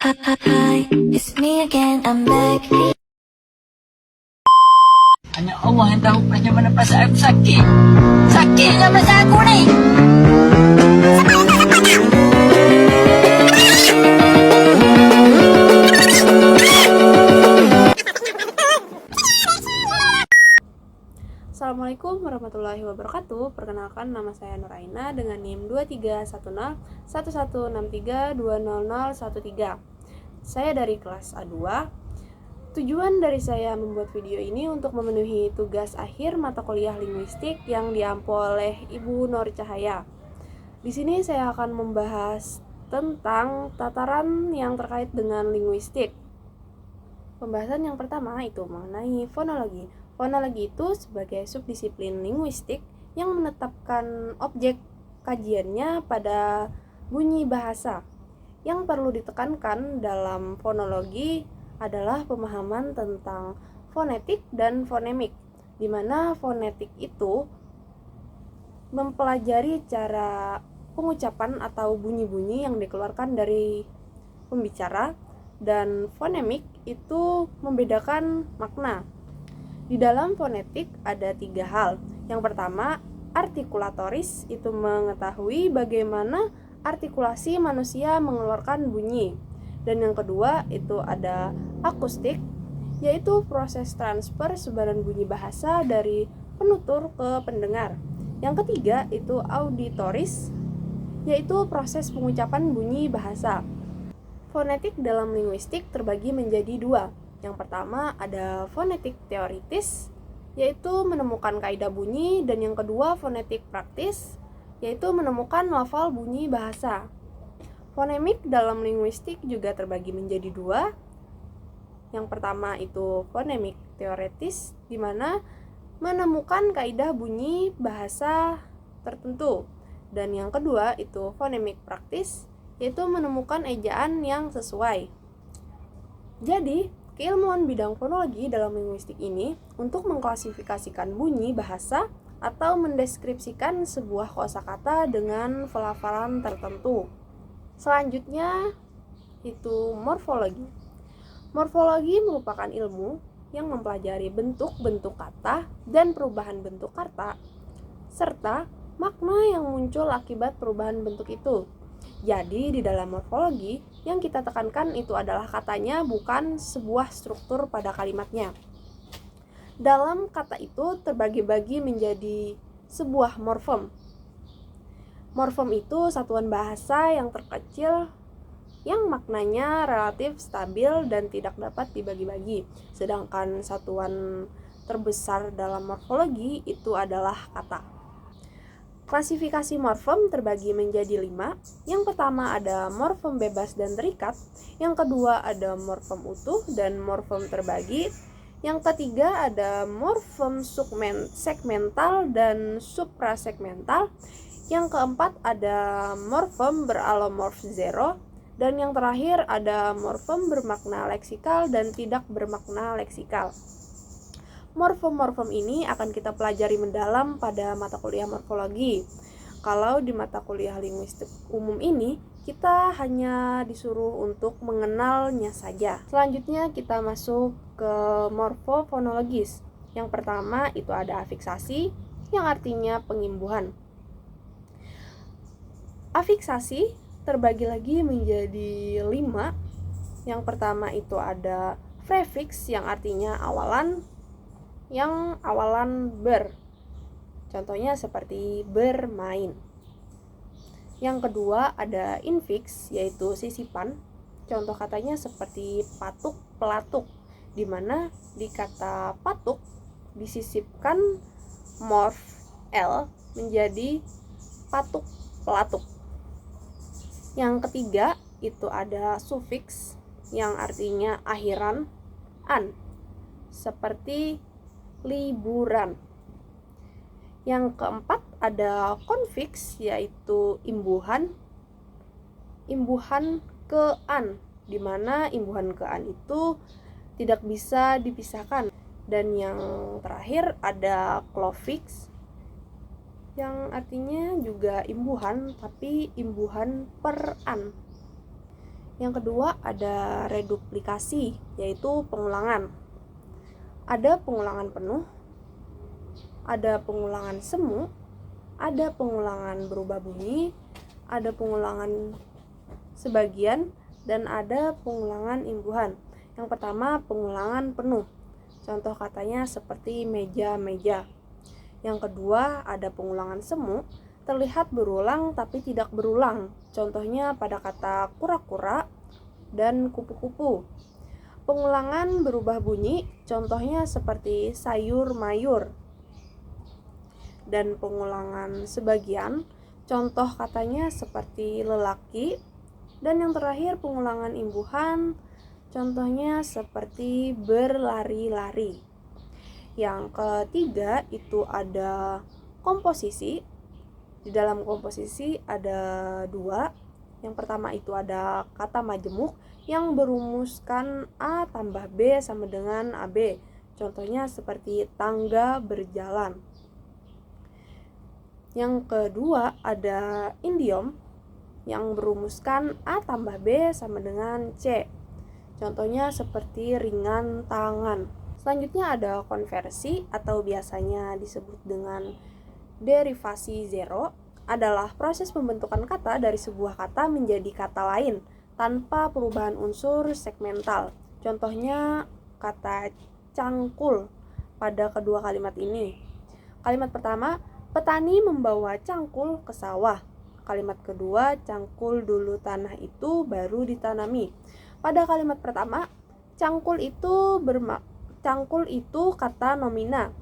Hi, it's me again, I'm back. Hanya Allah yang tahu bagaimana perasaan aku sakit. Sakitnya masa aku ni. Assalamualaikum warahmatullahi wabarakatuh. Perkenalkan, nama saya Nuraina dengan NIM 23101163200013. Saya dari kelas A2. Tujuan dari saya membuat video ini untuk memenuhi tugas akhir mata kuliah linguistik yang diampu oleh Ibu Nur Cahaya. Di sini saya akan membahas tentang tataran yang terkait dengan linguistik. Pembahasan yang pertama itu mengenai fonologi. Fonologi itu sebagai subdisiplin linguistik yang menetapkan objek kajiannya pada bunyi bahasa. Yang perlu ditekankan dalam fonologi adalah pemahaman tentang fonetik dan fonemik, di mana fonetik itu mempelajari cara pengucapan atau bunyi-bunyi yang dikeluarkan dari pembicara, dan fonemik itu membedakan makna. Di dalam fonetik ada 3 hal. Yang pertama, artikulatoris, itu mengetahui bagaimana artikulasi manusia mengeluarkan bunyi. Dan yang kedua itu ada akustik, yaitu proses transfer sebaran bunyi bahasa dari penutur ke pendengar. Yang ketiga itu auditoris, yaitu proses pengucapan bunyi bahasa. Fonetik dalam linguistik terbagi menjadi 2. Yang pertama ada fonetik teoritis, yaitu menemukan kaidah bunyi, dan yang kedua fonetik praktis, yaitu menemukan lafal bunyi bahasa. Fonemik dalam linguistik juga terbagi menjadi 2. Yang pertama itu fonemik teoritis, di mana menemukan kaidah bunyi bahasa tertentu. Dan yang kedua itu fonemik praktis, yaitu menemukan ejaan yang sesuai. Jadi, keilmuan bidang fonologi dalam linguistik ini untuk mengklasifikasikan bunyi bahasa atau mendeskripsikan sebuah kosakata dengan pelafalan tertentu. Selanjutnya itu morfologi. Morfologi merupakan ilmu yang mempelajari bentuk-bentuk kata dan perubahan bentuk kata serta makna yang muncul akibat perubahan bentuk itu. Jadi di dalam morfologi yang kita tekankan itu adalah katanya, bukan sebuah struktur pada kalimatnya. Dalam kata itu terbagi-bagi menjadi sebuah morfem. Morfem itu satuan bahasa yang terkecil yang maknanya relatif stabil dan tidak dapat dibagi-bagi. Sedangkan satuan terbesar dalam morfologi itu adalah kata. Klasifikasi morfem terbagi menjadi 5. Yang pertama ada morfem bebas dan terikat. Yang kedua ada morfem utuh dan morfem terbagi. Yang ketiga ada morfem segmental dan suprasegmental. Yang keempat ada morfem beralomorf zero. Dan yang terakhir ada morfem bermakna leksikal dan tidak bermakna leksikal. Morfem-morfem ini akan kita pelajari mendalam pada mata kuliah morfologi. Kalau di mata kuliah linguistik umum ini, kita hanya disuruh untuk mengenalnya saja. Selanjutnya kita masuk ke morfofonologis. Yang pertama itu ada afiksasi, yang artinya pengimbuhan. Afiksasi terbagi lagi menjadi 5. Yang pertama itu ada prefiks, yang artinya awalan, yang awalan ber. Contohnya seperti bermain. Yang kedua ada infiks, yaitu sisipan. Contoh katanya seperti patuk, pelatuk, di mana di kata patuk disisipkan morf l menjadi patuk, pelatuk. Yang ketiga itu ada sufiks, yang artinya akhiran, an, seperti liburan. Yang keempat ada konfiks, yaitu imbuhan ke an, di mana imbuhan ke an itu tidak bisa dipisahkan. Dan yang terakhir ada klofiks, yang artinya juga imbuhan, tapi imbuhan per an. Yang kedua ada reduplikasi, yaitu pengulangan. Ada pengulangan penuh, ada pengulangan semu, ada pengulangan berubah bunyi, ada pengulangan sebagian, dan ada pengulangan imbuhan. Yang pertama pengulangan penuh. Contoh katanya seperti meja-meja. Yang kedua ada pengulangan semu, terlihat berulang tapi tidak berulang. Contohnya pada kata kura-kura dan kupu-kupu. Pengulangan berubah bunyi, contohnya seperti sayur-mayur. Dan pengulangan sebagian, contoh katanya seperti lelaki. Dan yang terakhir pengulangan imbuhan, contohnya seperti berlari-lari. Yang ketiga itu ada komposisi. Di dalam komposisi ada dua. Yang pertama itu ada kata majemuk yang berumuskan A tambah B sama dengan AB. Contohnya seperti tangga berjalan. Yang kedua ada idiom yang berumuskan A tambah B sama dengan C. Contohnya seperti ringan tangan. Selanjutnya ada konversi atau biasanya disebut dengan derivasi zero, adalah proses pembentukan kata dari sebuah kata menjadi kata lain tanpa perubahan unsur segmental. Contohnya kata cangkul pada kedua kalimat ini. Kalimat pertama, petani membawa cangkul ke sawah. Kalimat kedua, cangkul dulu tanah itu baru ditanami. Pada kalimat pertama, cangkul itu kata nomina.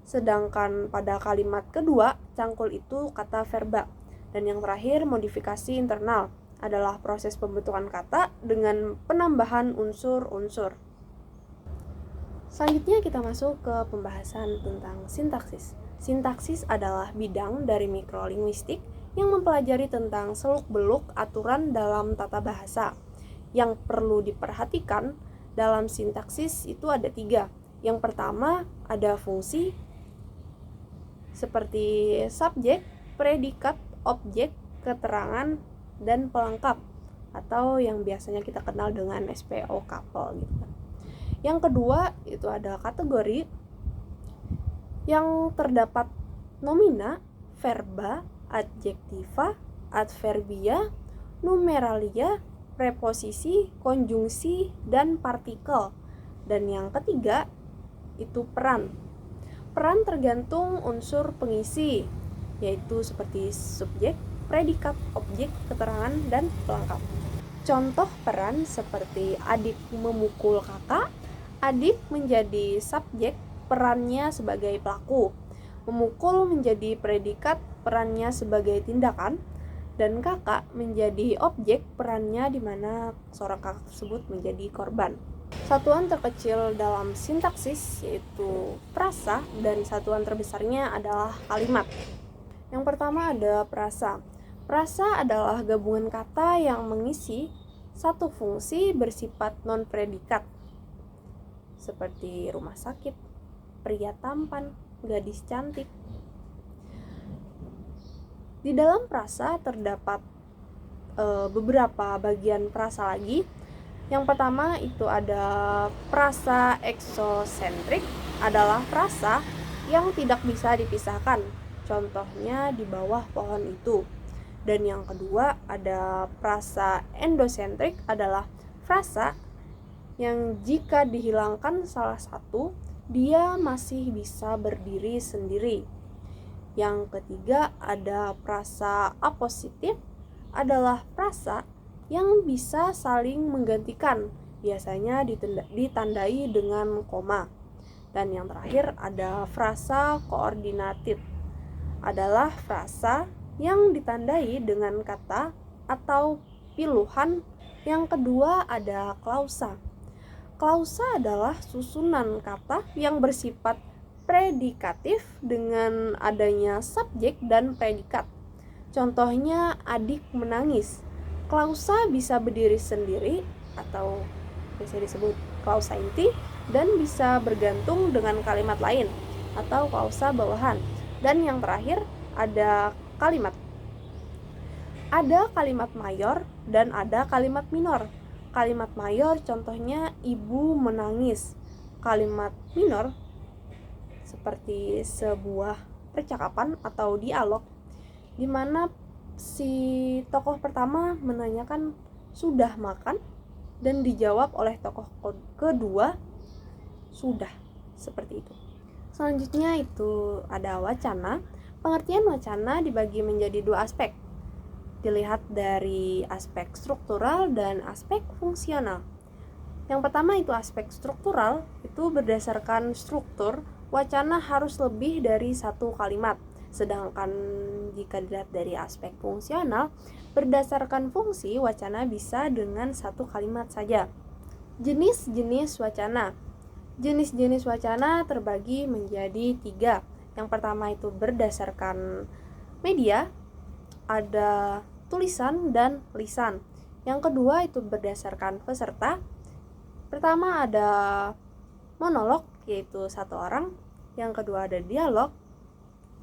Sedangkan pada kalimat kedua, cangkul itu kata verba. Dan yang terakhir, modifikasi internal adalah proses pembentukan kata dengan penambahan unsur-unsur. Selanjutnya kita masuk ke pembahasan tentang sintaksis. Sintaksis adalah bidang dari mikrolinguistik yang mempelajari tentang seluk-beluk aturan dalam tata bahasa. Yang perlu diperhatikan dalam sintaksis itu ada 3. Yang pertama ada fungsi seperti subjek, predikat, objek, keterangan, dan pelengkap, atau yang biasanya kita kenal dengan SPO couple gitu kan. Yang kedua itu ada kategori yang terdapat nomina, verba, adjektiva, adverbia, numeralia, preposisi, konjungsi, dan partikel. Dan yang ketiga itu peran. Peran tergantung unsur pengisi, yaitu seperti subjek, predikat, objek, keterangan, dan pelengkap. Contoh peran seperti adik memukul kakak, adik menjadi subjek, perannya sebagai pelaku. Memukul menjadi predikat, perannya sebagai tindakan, dan kakak menjadi objek, perannya di mana seorang kakak tersebut menjadi korban. Satuan terkecil dalam sintaksis yaitu frasa dan satuan terbesarnya adalah kalimat. Yang pertama ada frasa. Frasa adalah gabungan kata yang mengisi satu fungsi bersifat non-predikat, seperti rumah sakit, pria tampan, gadis cantik. Di dalam frasa terdapat beberapa bagian frasa lagi. Yang pertama itu ada frasa eksosentrik, adalah frasa yang tidak bisa dipisahkan. Contohnya di bawah pohon itu. Dan yang kedua ada frasa endosentrik, adalah frasa yang jika dihilangkan salah satu, dia masih bisa berdiri sendiri. Yang ketiga ada frasa apositif, adalah frasa yang bisa saling menggantikan, biasanya ditandai dengan koma. Dan yang terakhir ada frasa koordinatif, adalah frasa yang ditandai dengan kata atau piluhan. Yang kedua ada klausa. Klausa adalah susunan kata yang bersifat predikatif dengan adanya subjek dan predikat. Contohnya adik menangis. Klausa bisa berdiri sendiri atau bisa disebut klausa inti dan bisa bergantung dengan kalimat lain atau klausa bawahan. Dan yang terakhir ada kalimat. Ada kalimat mayor dan ada kalimat minor. Kalimat mayor contohnya ibu menangis. Kalimat minor seperti sebuah percakapan atau dialog di mana si tokoh pertama menanyakan sudah makan dan dijawab oleh tokoh kedua sudah, seperti itu. Selanjutnya itu ada wacana. Pengertian wacana dibagi menjadi dua aspek. Dilihat dari aspek struktural dan aspek fungsional. Yang pertama itu aspek struktural, itu berdasarkan struktur, wacana harus lebih dari satu kalimat. Sedangkan jika dilihat dari aspek fungsional, berdasarkan fungsi, wacana bisa dengan satu kalimat saja. Jenis-jenis wacana. Jenis-jenis wacana terbagi menjadi 3. Yang pertama itu berdasarkan media, ada tulisan dan lisan. Yang kedua itu berdasarkan peserta. Pertama ada monolog, yaitu 1 orang. Yang kedua ada dialog,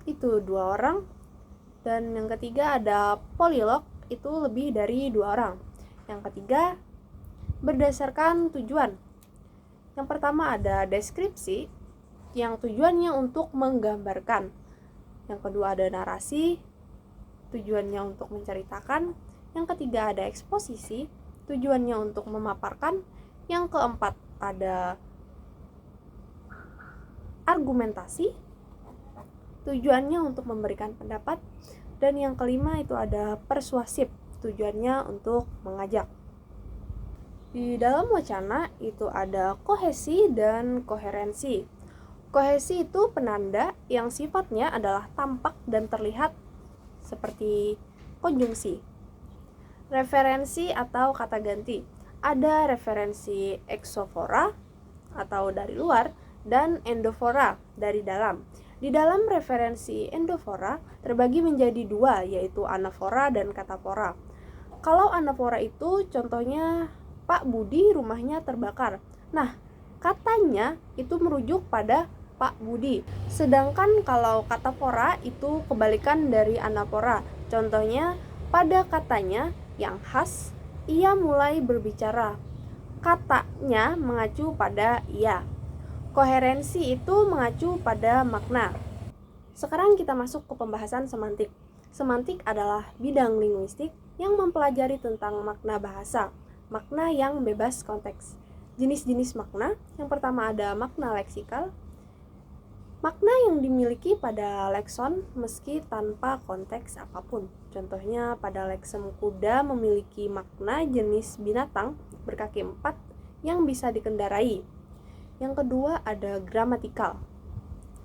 itu 2 orang. Dan yang ketiga ada polilog, itu lebih dari 2 orang. Yang ketiga berdasarkan tujuan. Yang pertama ada deskripsi, yang tujuannya untuk menggambarkan. Yang kedua ada narasi, tujuannya untuk menceritakan. Yang ketiga ada eksposisi, tujuannya untuk memaparkan. Yang keempat ada argumentasi, tujuannya untuk memberikan pendapat. Dan yang kelima itu ada persuasif, tujuannya untuk mengajak. Di dalam wacana itu ada kohesi dan koherensi. Kohesi itu penanda yang sifatnya adalah tampak dan terlihat seperti konjungsi. Referensi atau kata ganti. Ada referensi exofora atau dari luar dan endofora dari dalam. Di dalam referensi endofora terbagi menjadi 2, yaitu anafora dan katafora. Kalau anafora itu contohnya Pak Budi rumahnya terbakar. Nah, katanya itu merujuk pada Pak Budi. Sedangkan kalau katafora itu kebalikan dari anafora. Contohnya pada katanya yang khas, ia mulai berbicara. Katanya mengacu pada ia. Koherensi itu mengacu pada makna. Sekarang kita masuk ke pembahasan semantik. Semantik adalah bidang linguistik yang mempelajari tentang makna bahasa. Makna yang bebas konteks. Jenis-jenis makna, yang pertama ada makna leksikal. Makna yang dimiliki pada lekson meski tanpa konteks apapun. Contohnya pada leksem kuda memiliki makna jenis binatang berkaki 4 yang bisa dikendarai. Yang kedua ada gramatikal.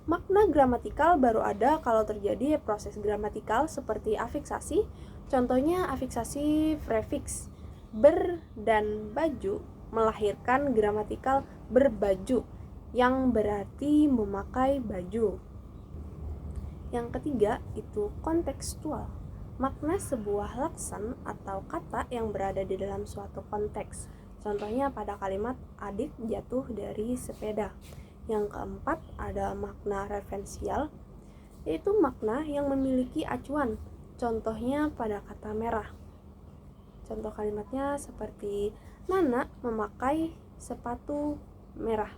Makna gramatikal baru ada kalau terjadi proses gramatikal seperti afiksasi. Contohnya afiksasi prefiks ber dan baju melahirkan gramatikal berbaju yang berarti memakai baju. Yang ketiga itu kontekstual. Makna sebuah laksan atau kata yang berada di dalam suatu konteks. Contohnya pada kalimat adik jatuh dari sepeda. Yang keempat ada makna referensial, yaitu makna yang memiliki acuan. Contohnya pada kata merah. Contoh kalimatnya seperti Nana memakai sepatu merah.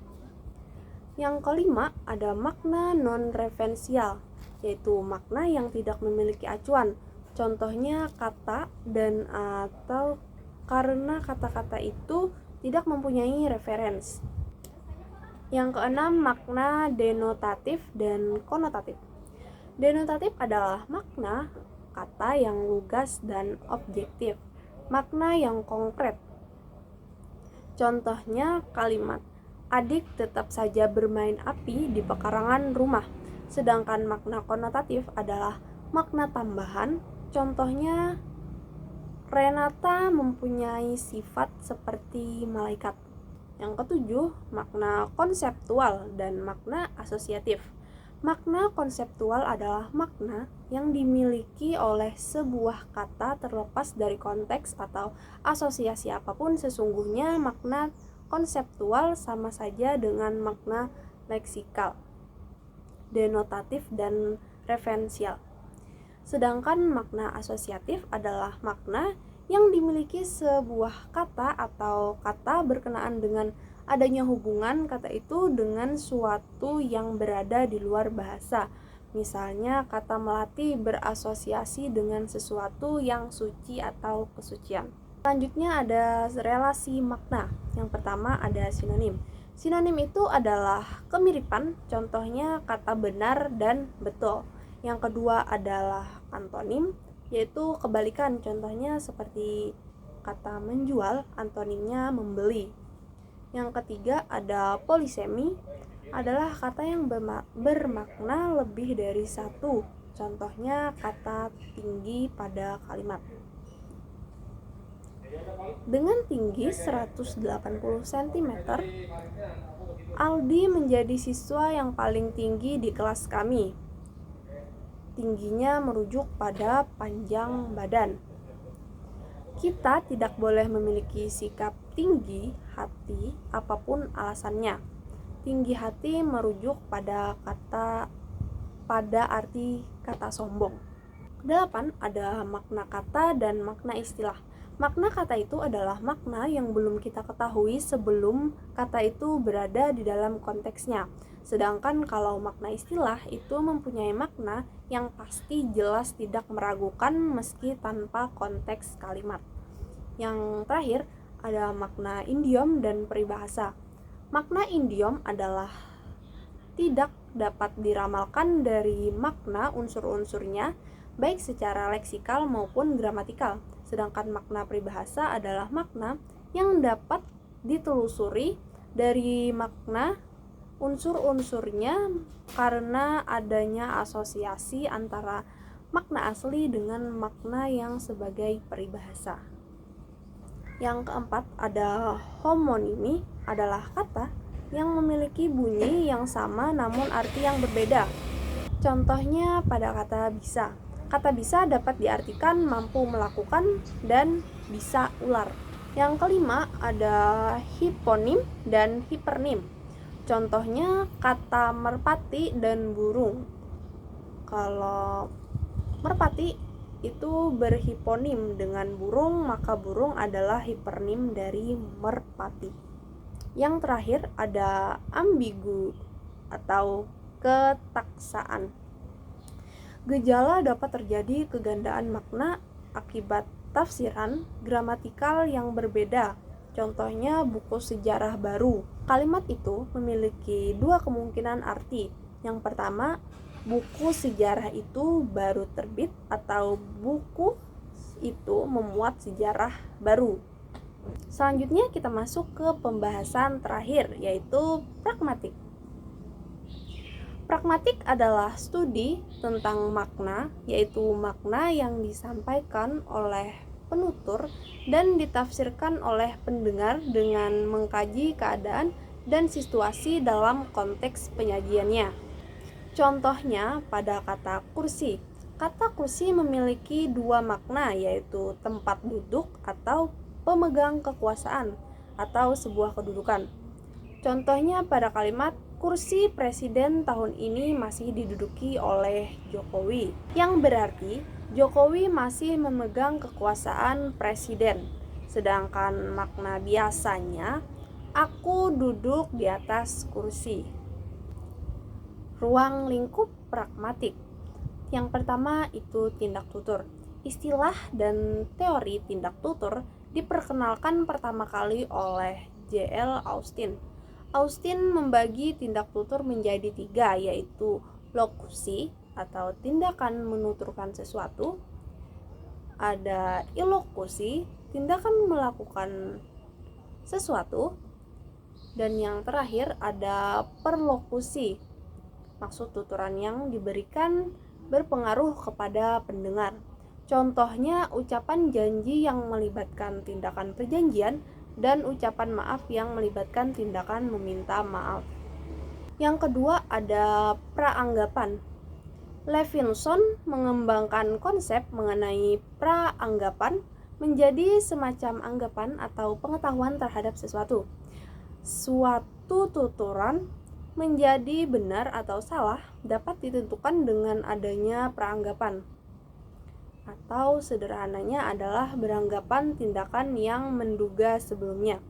Yang kelima ada makna non-referensial, yaitu makna yang tidak memiliki acuan. Contohnya kata dan atau karena kata-kata itu tidak mempunyai referens. Yang keenam makna denotatif dan konotatif. Denotatif adalah makna kata yang lugas dan objektif. Makna yang konkret. Contohnya kalimat adik tetap saja bermain api di pekarangan rumah. Sedangkan makna konotatif adalah makna tambahan. Contohnya Renata mempunyai sifat seperti malaikat. Yang ketujuh, makna konseptual dan makna asosiatif. Makna konseptual adalah makna yang dimiliki oleh sebuah kata terlepas dari konteks atau asosiasi apapun. Sesungguhnya makna konseptual sama saja dengan makna leksikal, denotatif, dan referensial. Sedangkan makna asosiatif adalah makna yang dimiliki sebuah kata atau kata berkenaan dengan adanya hubungan kata itu dengan suatu yang berada di luar bahasa. Misalnya kata melati berasosiasi dengan sesuatu yang suci atau kesucian. Selanjutnya ada relasi makna. Yang pertama ada sinonim. Sinonim itu adalah kemiripan, contohnya kata benar dan betul. Yang kedua adalah antonim, yaitu kebalikan, contohnya seperti kata menjual, antonimnya membeli. Yang ketiga ada polisemi, adalah kata yang bermakna lebih dari satu, contohnya kata tinggi pada kalimat. Dengan tinggi 180 cm, Aldi menjadi siswa yang paling tinggi di kelas kami. Tingginya merujuk pada panjang badan. Kita tidak boleh memiliki sikap tinggi hati apapun alasannya. Tinggi hati merujuk pada arti kata sombong. 8. Ada makna kata dan makna istilah. Makna kata itu adalah makna yang belum kita ketahui sebelum kata itu berada di dalam konteksnya. Sedangkan kalau makna istilah itu mempunyai makna yang pasti, jelas, tidak meragukan meski tanpa konteks kalimat. Yang terakhir ada makna idiom dan peribahasa. Makna idiom adalah tidak dapat diramalkan dari makna unsur-unsurnya baik secara leksikal maupun gramatikal. Sedangkan makna peribahasa adalah makna yang dapat ditelusuri dari makna unsur-unsurnya karena adanya asosiasi antara makna asli dengan makna yang sebagai peribahasa. Yang keempat ada homonimi, adalah kata yang memiliki bunyi yang sama namun arti yang berbeda. Contohnya pada kata bisa. Kata bisa dapat diartikan mampu melakukan dan bisa ular. Yang kelima ada hiponim dan hipernim. Contohnya kata merpati dan burung. Kalau merpati itu berhiponim dengan burung, maka burung adalah hipernim dari merpati. Yang terakhir ada ambigu atau ketaksaan. Gejala dapat terjadi kegandaan makna akibat tafsiran gramatikal yang berbeda. Contohnya buku sejarah baru. Kalimat itu memiliki dua kemungkinan arti. Yang pertama, buku sejarah itu baru terbit atau buku itu memuat sejarah baru. Selanjutnya kita masuk ke pembahasan terakhir, yaitu pragmatik. Pragmatik adalah studi tentang makna, yaitu makna yang disampaikan oleh penutur dan ditafsirkan oleh pendengar dengan mengkaji keadaan dan situasi dalam konteks penyajiannya. Contohnya pada kata kursi. Kata kursi memiliki dua makna, yaitu tempat duduk atau pemegang kekuasaan atau sebuah kedudukan. Contohnya pada kalimat kursi presiden tahun ini masih diduduki oleh Jokowi, yang berarti Jokowi masih memegang kekuasaan presiden. Sedangkan makna biasanya, aku duduk di atas kursi. Ruang lingkup pragmatik. Yang pertama itu tindak tutur. Istilah dan teori tindak tutur diperkenalkan pertama kali oleh J.L. Austin. Austin membagi tindak tutur menjadi tiga, yaitu lokusi atau tindakan menuturkan sesuatu, ada ilokusi, tindakan melakukan sesuatu, dan yang terakhir ada perlokusi, maksud tuturan yang diberikan berpengaruh kepada pendengar. Contohnya ucapan janji yang melibatkan tindakan perjanjian dan ucapan maaf yang melibatkan tindakan meminta maaf. Yang kedua ada praanggapan. Levinson mengembangkan konsep mengenai praanggapan menjadi semacam anggapan atau pengetahuan terhadap sesuatu. Suatu tuturan menjadi benar atau salah dapat ditentukan dengan adanya praanggapan. atau sederhananya adalah beranggapan tindakan yang menduga sebelumnya.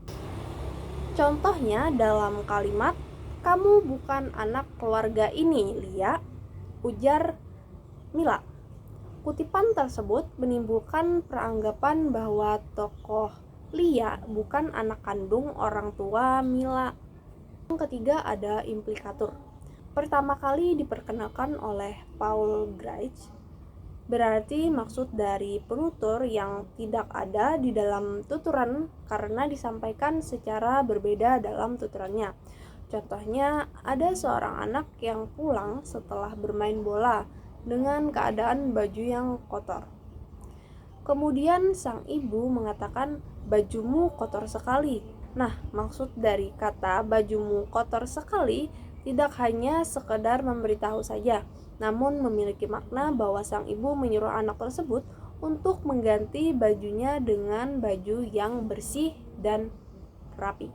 Contohnya dalam kalimat, "Kamu bukan anak keluarga ini, Lia," ujar Mila. Kutipan tersebut menimbulkan peranggapan bahwa tokoh Lia bukan anak kandung orang tua Mila. Yang ketiga ada implikatur. Pertama kali diperkenalkan oleh Paul Grange, berarti maksud dari penutur yang tidak ada di dalam tuturan karena disampaikan secara berbeda dalam tuturannya. Contohnya, ada seorang anak yang pulang setelah bermain bola dengan keadaan baju yang kotor. Kemudian sang ibu mengatakan, "Bajumu kotor sekali." Nah, maksud dari kata "bajumu kotor sekali" tidak hanya sekedar memberitahu saja, namun memiliki makna bahwa sang ibu menyuruh anak tersebut untuk mengganti bajunya dengan baju yang bersih dan rapi.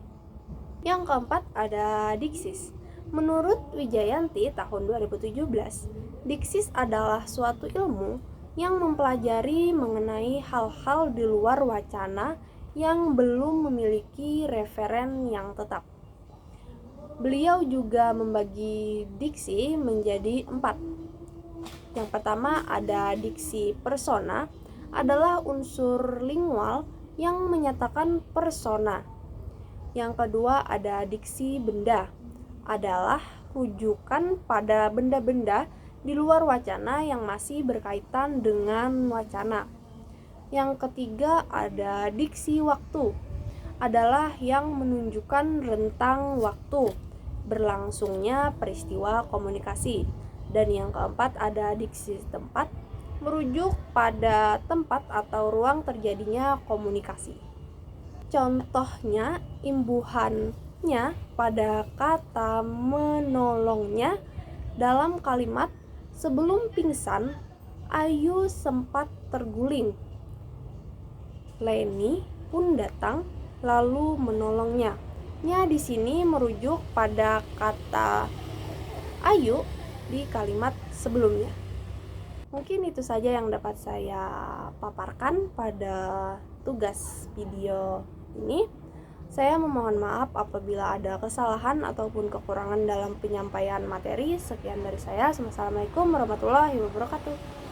Yang keempat ada diksis. Menurut Wijayanti tahun 2017, diksis adalah suatu ilmu yang mempelajari mengenai hal-hal di luar wacana yang belum memiliki referen yang tetap. Beliau juga membagi diksi menjadi 4. Yang pertama ada diksi persona, adalah unsur lingual yang menyatakan persona. Yang kedua ada diksi benda, adalah rujukan pada benda-benda di luar wacana yang masih berkaitan dengan wacana. Yang ketiga ada diksi waktu, adalah yang menunjukkan rentang waktu berlangsungnya peristiwa komunikasi. Dan yang keempat ada diksi tempat, merujuk pada tempat atau ruang terjadinya komunikasi. Contohnya, imbuhannya pada kata menolongnya dalam kalimat, "Sebelum pingsan, Ayu sempat terguling. Leni pun datang lalu menolongnya." Nya di sini merujuk pada kata Ayu di kalimat sebelumnya. Mungkin itu saja yang dapat saya paparkan pada tugas video ini. Saya memohon maaf apabila ada kesalahan ataupun kekurangan dalam penyampaian materi. Sekian dari saya. Assalamualaikum warahmatullahi wabarakatuh.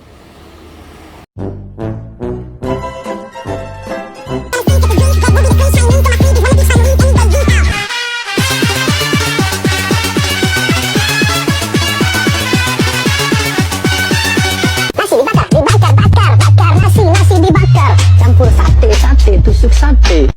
Nasi dibakar, bakar, nasi dibakar. Campur sate, tusuk sate.